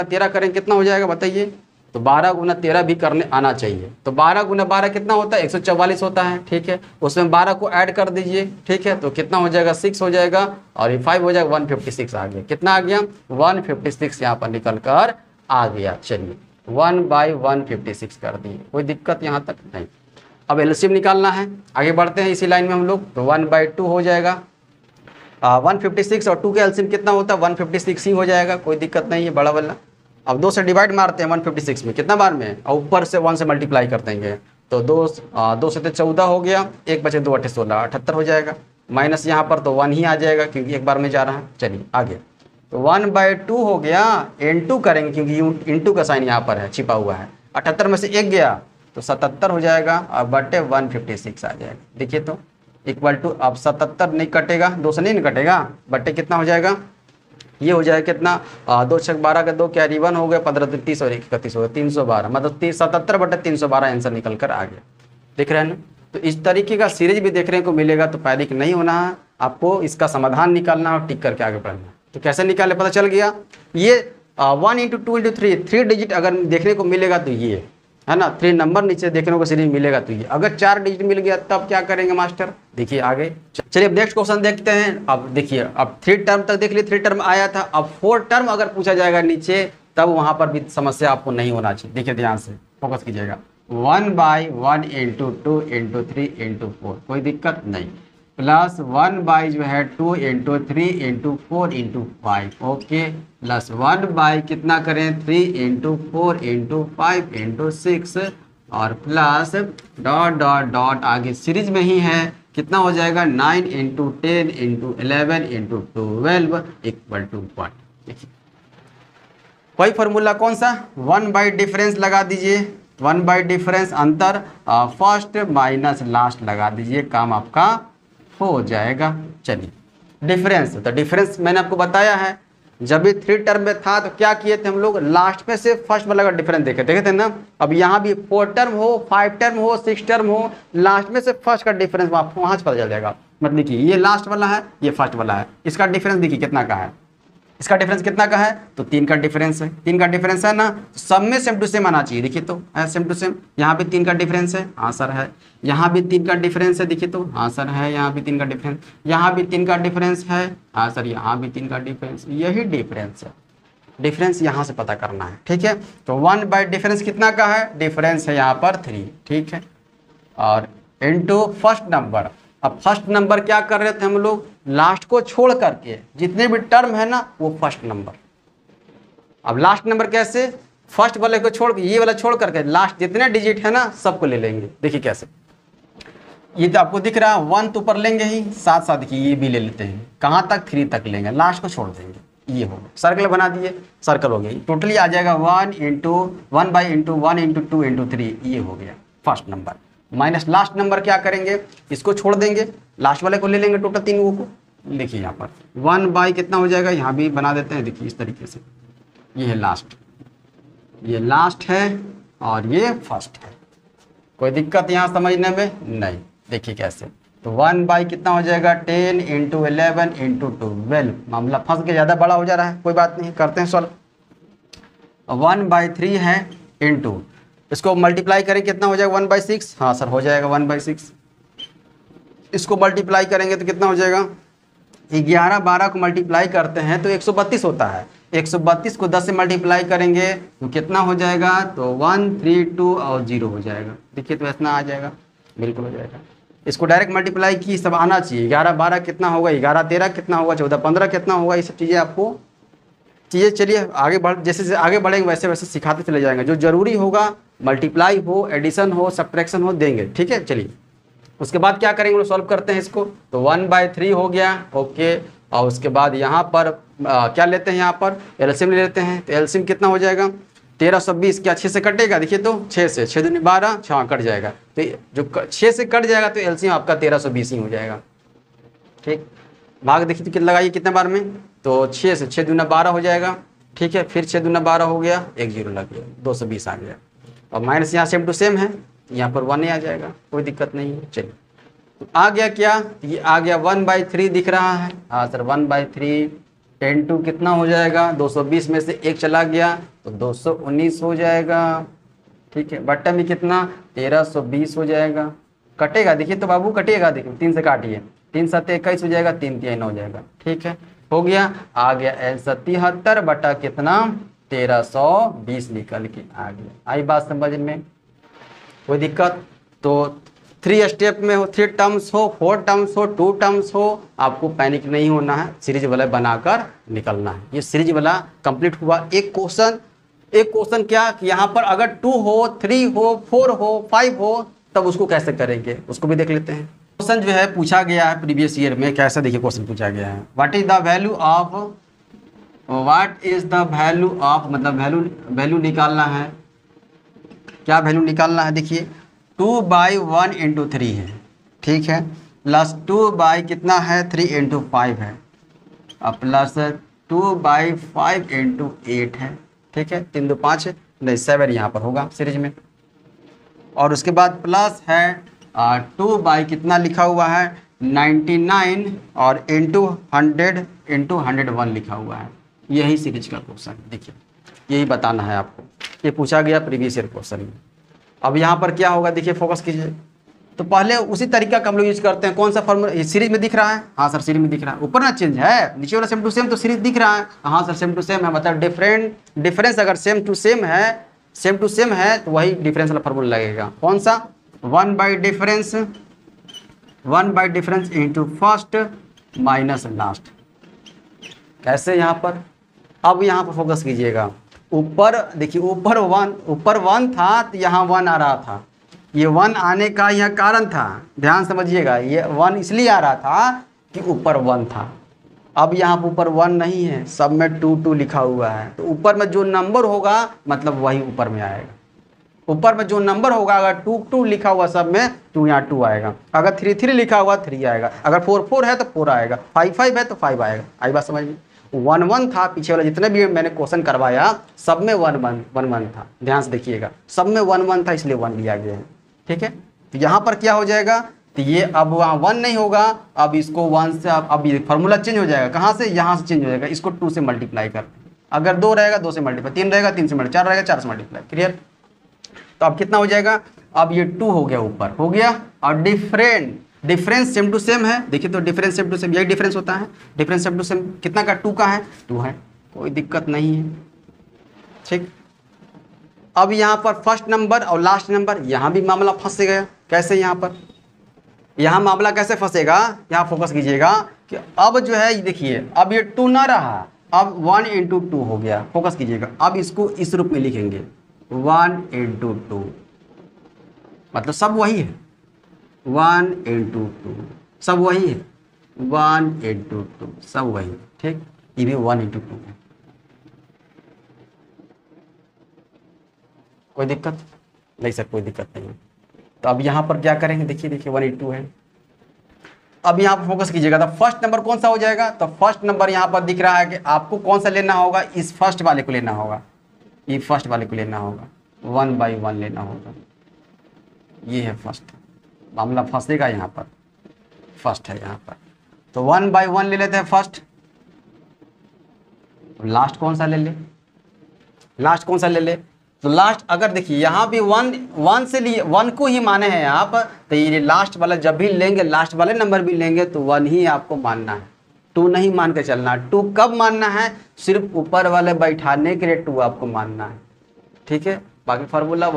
13 करें कितना हो जाएगा बताइए, तो 12 × 13 भी करने आना चाहिए। तो 12 × 12 कितना होता है, 144 होता है, ठीक है। उसमें 12 को ऐड कर दीजिए, ठीक है, तो कितना हो जाएगा, 6 हो जाएगा, और ये 5 हो जाएगा, 156 आ गया। कितना आ गया, 156 यहाँ पर निकल कर आ गया। चलिए 1/156 कर दिए, कोई दिक्कत यहाँ तक नहीं। अब एलसीएम निकालना है, आगे बढ़ते हैं इसी लाइन में हम लोग। तो 1/2 हो जाएगा, 156 और 2 का एलसीएम कितना होता है, 156 ही हो जाएगा, कोई दिक्कत नहीं है, बड़ा वाला। अब 2 से डिवाइड मारते हैं 156 में, कितना बार में, और ऊपर से 1 से मल्टीप्लाई कर देंगे, तो 2 से तो 14 हो गया, 1 बचे 2 8 16 78 हो जाएगा। माइनस यहाँ पर तो 1 ही आ जाएगा क्योंकि एक बार में जा रहा है। चलिए आगे, तो 1/2 हो गया, इंटू करेंगे क्योंकि इंटू का साइन यहाँ पर है, छिपा हुआ है। 78 में से 1 गया तो 77 हो जाएगा, और बटे 156 आ जाएगा। देखिए तो इक्वल टू, अब 77 नहीं कटेगा, 2 से नहीं कटेगा, बटे कितना हो जाएगा, ये हो जाएगा कितना, 2 × 12 का 2 कैरी 1 हो गया, 15 × 30 और 31 हो गया, 312, मतलब 77/312 आंसर निकल कर आ गया। देख रहे हैं ना, तो इस तरीके का सीरीज भी देखने को मिलेगा, तो पैनिक नहीं होना है आपको, इसका समाधान निकालना और टिक करके आगे बढ़ना। तो कैसे निकाले पता चल गया, ये 1 × 2 × 3 डिजिट अगर देखने को मिलेगा तो ये है ना, 3 नंबर नीचे देखने को सीरीज मिलेगा। तो ये अगर 4 डिजिट मिल गया तब क्या करेंगे मास्टर, देखिए आगे। चलिए अब नेक्स्ट क्वेश्चन देखते हैं। अब देखिए, अब 3 टर्म तक देख लिए, 3 टर्म आया था। अब 4 टर्म अगर पूछा जाएगा नीचे, तब वहां पर भी समस्या आपको नहीं होना चाहिए। देखिए ध्यान से फोकस कीजिएगा। 1/1 इंटू 2 इंटू 3 इंटू 4, कोई दिक्कत नहीं। प्लस 1 जो है 2 into 3 into 4 into 5, okay. Plus 1 कितना करें 3 इंटू 4 इंटू 5 इंटू 6, और प्लस डॉट डॉट डॉट आगे सीरीज में ही है, कितना हो जाएगा 9 into 10 into 11 into 12 equal to 1। देखिए कोई फॉर्मूला कौन सा, 1 डिफरेंस लगा दीजिए, 1 डिफरेंस अंतर, फर्स्ट माइनस लास्ट लगा दीजिए, काम आपका हो जाएगा। चलिए डिफरेंस, तो डिफरेंस मैंने आपको बताया है, जब भी 3 टर्म में था तो क्या किए थे हम लोग, लास्ट में से फर्स्ट वाला का डिफरेंस देखे थे ना। अब यहाँ भी 4 टर्म हो, 5 टर्म हो, 6 टर्म हो, लास्ट में से फर्स्ट का डिफरेंस आपको वहाँ से पता चल जाएगा। मतलब कि ये लास्ट वाला है, ये फर्स्ट वाला है, इसका डिफरेंस देखिए कितना का है, इसका डिफरेंस कितना का है, तो 3 का डिफरेंस है। 3 का डिफरेंस है ना, सब में सेम टू सेम आना चाहिए। देखिए तो है सेम टू सेम, यहाँ भी 3 का डिफरेंस है, हाँ सर है। यहाँ भी 3 का डिफरेंस है, देखिए तो हाँ सर है। यहाँ भी 3 का डिफरेंस, यहाँ भी 3 का डिफरेंस है, हाँ सर। यहाँ भी 3 का डिफरेंस, यही डिफरेंस है। डिफरेंस यहाँ से पता करना है, ठीक है। तो 1 डिफरेंस कितना का है, डिफरेंस है यहाँ पर 3, ठीक है। और इनटू फर्स्ट नंबर, अब फर्स्ट नंबर क्या कर रहे थे हम लोग, लास्ट को छोड़ करके जितने भी टर्म है ना वो फर्स्ट नंबर। अब लास्ट नंबर कैसे, फर्स्ट वाले को छोड़ के, ये वाला छोड़ करके लास्ट जितने डिजिट है ना सबको ले लेंगे। देखिए कैसे, ये तो आपको दिख रहा है 1 तो ऊपर लेंगे ही, साथ साथ देखिए ये भी ले लेते हैं, कहाँ तक 3 तक लेंगे, लास्ट को छोड़ देंगे। ये हो गया, सर्कल बना दिए, सर्कल हो गया। टोटली आ जाएगा 1 इंटू 1 इंटू 1 इंटू 2 इंटू 3, ये हो गया first number. Minus last number क्या करेंगे, इसको छोड़ देंगे, लास्ट वाले को ले लेंगे, टोटल 3 को। देखिए यहाँ पर 1 कितना हो जाएगा, यहाँ भी बना देते हैं, देखिए इस तरीके से। ये है लास्ट, ये लास्ट है और ये फर्स्ट है। कोई दिक्कत यहाँ समझने में नहीं। देखिए कैसे, तो 1 कितना हो जाएगा 10 इंटू 11 इंटू 12। मामला फंस के ज़्यादा बड़ा हो जा रहा है, कोई बात नहीं, करते हैं सॉल्व। 1/3 है इंटू, इसको मल्टीप्लाई करें कितना हो जाएगा 1/6, हाँ सर हो जाएगा 1/6। इसको मल्टीप्लाई करेंगे तो कितना हो जाएगा, 11 12 को मल्टीप्लाई करते हैं तो 132 होता है। 132 को 10 से मल्टीप्लाई करेंगे तो कितना हो जाएगा, तो 1 3 2 और 0 हो जाएगा। देखिए तो इतना आ जाएगा, बिल्कुल हो जाएगा। इसको डायरेक्ट मल्टीप्लाई की सब आना चाहिए। 11 12 कितना होगा, 11 13 कितना होगा, 14 15 कितना होगा, ये सब चीज़ें आपको चीज़ें। चलिए आगे बढ़, जैसे जैसे आगे बढ़ेंगे वैसे वैसे सिखाते चले जाएंगे। जो जरूरी होगा, मल्टीप्लाई हो, एडिशन हो, सब्ट्रैक्शन हो, देंगे, ठीक है। चलिए उसके बाद क्या करेंगे, वो सॉल्व करते हैं इसको। तो 1/3 हो गया, ओके। और उसके बाद यहाँ पर क्या लेते हैं, यहाँ पर एलसीएम ले लेते हैं। तो एलसीएम कितना हो जाएगा 1320, क्या 6 से कटेगा, देखिए तो 6 से 6 दूनी 12, 6 कट जाएगा। तो जो 6 से कट जाएगा तो एलसीएम आपका 1320 ही हो जाएगा, ठीक। भाग देखिए तो कितना लगाइए, कितने बार में, तो 6 से 6 दूना 12 हो जाएगा, ठीक है। फिर 6 दूना 12 हो गया, 1 0 लग गया, 220 आ गया। और माइनस यहाँ सेम टू सेम है, यहाँ पर 1 ही आ जाएगा, कोई दिक्कत नहीं है। चलिए तो आ गया क्या, ये आ गया 1/3 दिख रहा है, हाँ सर 1/3 10 कितना हो जाएगा, 220 में से 1 चला गया तो 219 हो जाएगा, ठीक है। बट्टा में कितना 1320 हो जाएगा, कटेगा देखिए तो बाबू कटेगा, देखिए 3 से काटिए, 3 7 21 हो जाएगा, 3 3 9 हो जाएगा, ठीक है। हो गया, आ गया 73 बटा कितना 1320 निकल के आ गया। आई बात समझ में, कोई दिक्कत। तो 3 स्टेप में हो, 3 टर्म्स हो, 4 टर्म्स हो, 2 टर्म्स हो, आपको पैनिक नहीं होना है, सीरीज वाला बनाकर निकलना है। ये सीरीज वाला कंप्लीट हुआ। एक क्वेश्चन क्या कि यहाँ पर अगर 2 हो, 3 हो, 4 हो, 5 हो, तब उसको कैसे करेंगे, उसको भी देख लेते हैं। क्वेश्चन जो है पूछा गया है प्रीवियस ईयर में, कैसा देखिए क्वेश्चन पूछा गया है, what is the value of, मतलब वैल्यू निकालना है। क्या वैल्यू निकालना है, देखिए 2/1 इंटू 3 है, ठीक है। प्लस 2 कितना है 3 इंटू 5 है, और प्लस 2/5 इंटू 8 है, ठीक है। 3 2 5 नहीं 7 यहाँ पर होगा सीरीज में। और उसके बाद प्लस है 2 कितना लिखा हुआ है 99 और इंटू 100 इंटू 101 लिखा हुआ है। यही सीरीज का क्वेश्चन, देखिए यही बताना है आपको, ये पूछा गया प्रीवियस ईयर क्वेश्चन में। अब यहाँ पर क्या होगा देखिए, फोकस कीजिए। तो पहले उसी तरीका का हम लोग यूज करते हैं। कौन सा फॉर्मूला, सीरीज में दिख रहा है? हाँ सर सीरीज में दिख रहा है। ऊपर ना चेंज है, नीचे वाला सेम टू सेम, तो सीरीज दिख रहा है। हाँ सर सेम टू सेम है, मतलब डिफरेंस अगर सेम टू सेम है तो वही डिफरेंस वाला फॉर्मूला लगेगा। कौन सा? 1 by difference into first minus last. कैसे? यहाँ पर अब यहाँ पर फोकस कीजिएगा। ऊपर देखिए, ऊपर वन था तो यहाँ 1 आ रहा था। ये 1 आने का यह कारण था, ध्यान समझिएगा। ये 1 इसलिए आ रहा था कि ऊपर 1 था। अब यहाँ पर ऊपर 1 नहीं है, सब में 2 लिखा हुआ है। तो ऊपर में जो नंबर होगा मतलब वही ऊपर में आएगा। ऊपर में जो नंबर होगा, अगर 2 लिखा हुआ सब में तो यहाँ 2 आएगा। अगर 3 लिखा हुआ 3 आएगा। अगर 4 है तो 4 आएगा। 5 है तो 5 आएगा। आई बात समझ में? 1 था, पीछे वाला जितने भी मैंने क्वेश्चन करवाया सब में 1 था। ध्यान से देखिएगा, सब में 1 था, इसलिए 1 लिया गया है। ठीक है, तो यहाँ पर क्या हो जाएगा, तो ये अब वहाँ 1 नहीं होगा। अब इसको 1 से अब ये फार्मूला चेंज हो जाएगा। कहाँ से? यहाँ से चेंज हो जाएगा। इसको 2 से मल्टीप्लाई कर, अगर 2 रहेगा 2 से मल्टीप्लाई, 3 रहेगा 3 से मल्टीप्लाई, 4 रहेगा 4 से मल्टीप्लाई। क्लियर? तो अब कितना हो जाएगा? अब ये 2 हो गया, ऊपर हो गया। और डिफरेंस सेम टू सेम है। देखिए तो डिफरेंस सेम टू सेम, यही डिफरेंस होता है। डिफरेंस सेम टू सेम कितना का? 2 का है, 2 है, कोई दिक्कत नहीं है। ठीक, अब यहाँ पर फर्स्ट नंबर और लास्ट नंबर, यहाँ भी मामला फंस गया। कैसे? यहाँ पर यहाँ मामला कैसे फंसेगा? यहाँ फोकस कीजिएगा कि अब जो है देखिए, अब ये 2 ना रहा, अब 1 इंटू 2 हो गया। फोकस कीजिएगा, अब इसको इस रूप में लिखेंगे 1 इंटू 2, मतलब सब वही है। 1 इंटू 2 सब वही है। 1 इंटू 2 सब वही है। ठीक, ये भी 1 इंटू 2 है। कोई दिक्कत नहीं सर? कोई दिक्कत नहीं है। तो अब यहाँ पर क्या करेंगे, देखिए 1 इंटू है। अब यहाँ पर फोकस कीजिएगा, तो फर्स्ट नंबर कौन सा हो जाएगा? तो फर्स्ट नंबर यहाँ पर दिख रहा है कि आपको कौन सा लेना होगा, इस फर्स्ट वाले को लेना होगा, ये फर्स्ट वाले को लेना होगा, 1 बाई 1 लेना होगा। ये है फर्स्ट, मामला फंसेगा यहाँ पर, फर्स्ट है यहाँ पर। तो 1 बाई 1 ले लेते हैं फर्स्ट। लास्ट कौन सा ले ले? लास्ट कौन सा ले ले? तो लास्ट अगर देखिए यहाँ भी 1 से लिए 1 को ही माने हैं आप, तो ये लास्ट वाला जब भी लेंगे, लास्ट वाले नंबर भी लेंगे तो 1 ही आपको मानना है, 2 नहीं मान के चलना। 2 कब मानना है? सिर्फ ऊपर वाले बैठाने के लिए 2 आपको मानना है। ठीक है, बाकी फार्मूला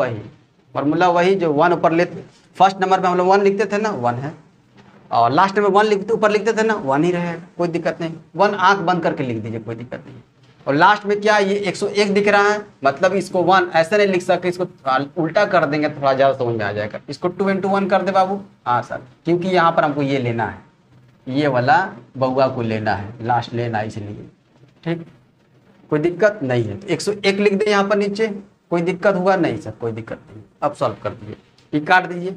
वही जो 1 ऊपर लेते, फर्स्ट नंबर में हम लोग 1 लिखते थे ना, 1 है, और लास्ट में 1 लिखते ऊपर लिखते थे ना, 1 ही रहेगा। कोई दिक्कत नहीं, 1 आंख बंद करके लिख दीजिए, कोई दिक्कत नहीं। और लास्ट में क्या, ये 101 दिख रहा है, मतलब इसको 1 ऐसे नहीं लिख सकते, इसको उल्टा कर देंगे तो थोड़ा ज़्यादा समझ में आ जाएगा। इसको 2 इंटू 1 कर दे बाबू। हाँ सर, क्योंकि यहाँ पर हमको ये लेना है, ये वाला बउआ को लेना है, लास्ट लेना है, इसलिए। ठीक, कोई दिक्कत नहीं है। तो 101 लिख दे यहाँ पर नीचे, कोई दिक्कत हुआ नहीं सर? कोई दिक्कत नहीं। अब सॉल्व कर दीजिए, ये काट दीजिए,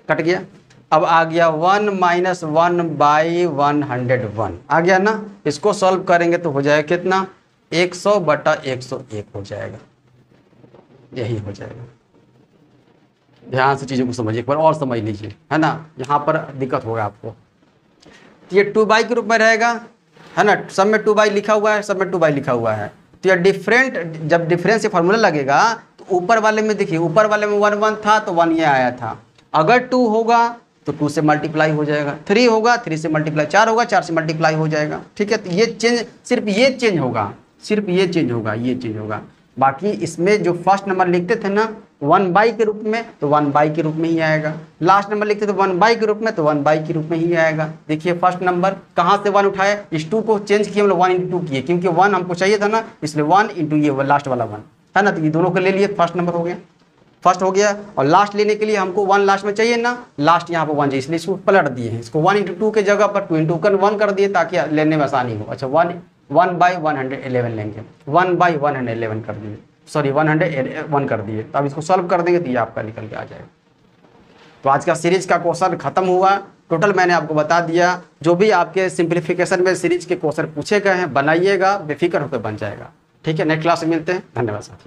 कट गया। अब आ गया 1 माइनस 1 बाई 101 आ गया ना। इसको सॉल्व करेंगे तो हो जाएगा कितना? 100 बटा 101 हो जाएगा, यही हो जाएगा। ध्यान से चीज़ों को समझिए, एक बार और समझ लीजिए, है ना। यहाँ पर दिक्कत होगा आपको। ये 2 बाई के रूप में रहेगा, है ना। सब में 2 बाई लिखा हुआ है, सब में 2 बाई लिखा हुआ है। तो ये जब डिफरेंस से फार्मूला लगेगा तो ऊपर वाले में देखिए, ऊपर वाले में 1 था तो 1 ये आया था। अगर 2 होगा तो 2 से मल्टीप्लाई हो जाएगा, 3 होगा 3 से मल्टीप्लाई, 4 होगा 4 से मल्टीप्लाई हो जाएगा। ठीक है, तो ये चेंज, सिर्फ ये चेंज होगा, सिर्फ ये चेंज होगा, ये चेंज होगा। बाकी इसमें जो फर्स्ट नंबर लिखते थे ना 1 बाई के रूप में, तो 1 बाई के रूप में ही आएगा। लास्ट नंबर लिखते थे 1 बाई के रूप में, तो 1 बाई के रूप में ही आएगा। देखिए फर्स्ट नंबर कहाँ से 1 उठाए, इस 2 को चेंज किए हम लोग 1 इंटू 2 किए, क्योंकि 1 हमको चाहिए था ना, इसलिए 1 इंटू ये लास्ट वाला 1 है ना। तो ये दोनों को ले लिए, फर्स्ट नंबर हो गया, फर्स्ट हो गया। और लास्ट लेने के लिए हमको 1 लास्ट में चाहिए ना, लास्ट यहाँ पर 1 चाहिए, इसलिए इसको पलट दिए हैं। इसको 1 इंटू 2 के जगह पर 2 इंटू 1 कर दिए ताकि लेने में आसानी हो। अच्छा 1 बाई 111 लेंगे, 1 बाई 111 कर दिए, सॉरी 101 कर दिए। तो अब इसको सॉल्व कर देंगे तो ये आपका निकल के आ जाएगा। तो आज का सीरीज का क्वेश्चन खत्म हुआ। टोटल मैंने आपको बता दिया, जो भी आपके सिंप्लीफिकेशन में सीरीज के क्वेश्चन पूछे गए हैं बनाइएगा, बेफिक्र होकर बन जाएगा। ठीक है, नेक्स्ट क्लास में मिलते हैं। धन्यवाद साथियों।